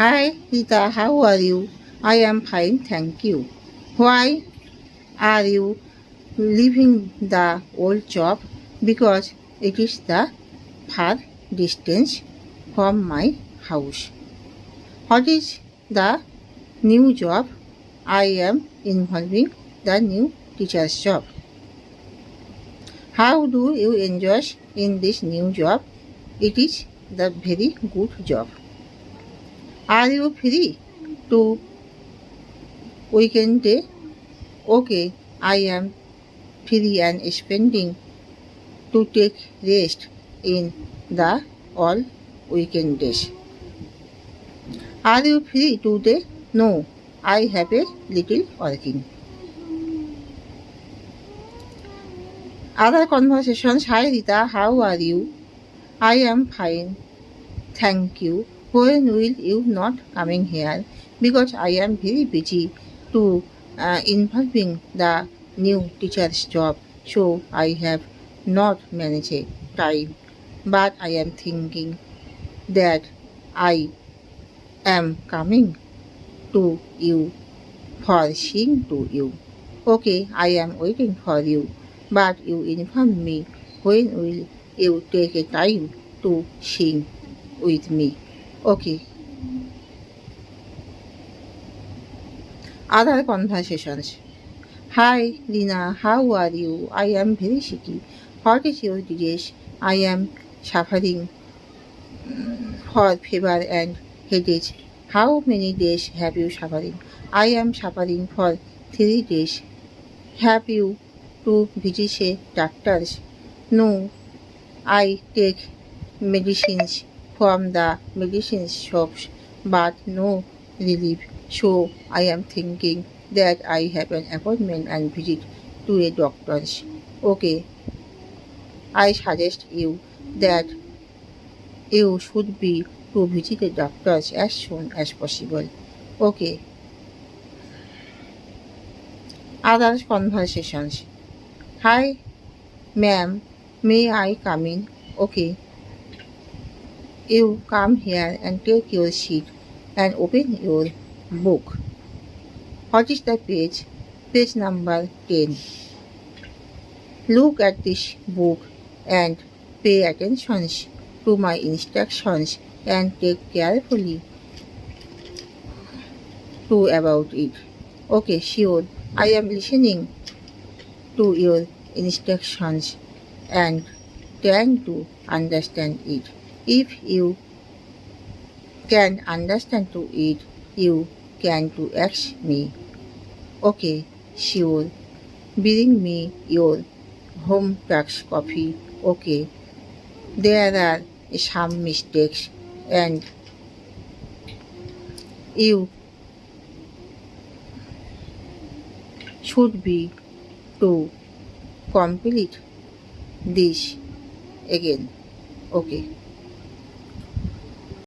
Hi, Rita, how are you? I am fine, thank you. Why are you leaving the old job? Because it is the far distance from my house. What is the new job? I am involving the new teacher's job. How do you enjoy in this new job? It is the very good job. Are you free to weekend day? Okay, I am free and spending to take rest in the all weekend days. Are you free today? No, I have a little working. Other conversations. Hi Rita, how are you? I am fine, thank you. When will you not coming here? Because I am very busy to involving the new teacher's job, so I have not managed time. But I am thinking that I am coming to you for seeing to you. Okay, I am waiting for you, but you inform me when will you take a time to sing with me. Okay. Other conversations. Hi, Lina, how are you? I am very sick. What is your disease? I am suffering for fever and headache. How many days have you suffering? I am suffering for 3 days. Have you to visit a doctors? No, I take medicines from the medicine shops, but no relief. So I am thinking that I have an appointment and visit to a doctor's. Okay, I suggest you that you should be to visit a doctor's as soon as possible. Okay, other conversations. Hi, ma'am, may I come in? Okay, you come here and take your seat and open your book. What is the page? Page number 10. Look at this book and pay attention to my instructions and take carefully to about it. Okay, sure. I am listening to your instructions and trying to understand it. If you can understand to it, you can to ask me. Okay, sure. Bring me your home tax copy. Okay. There are some mistakes and you should be to complete this again. Okay.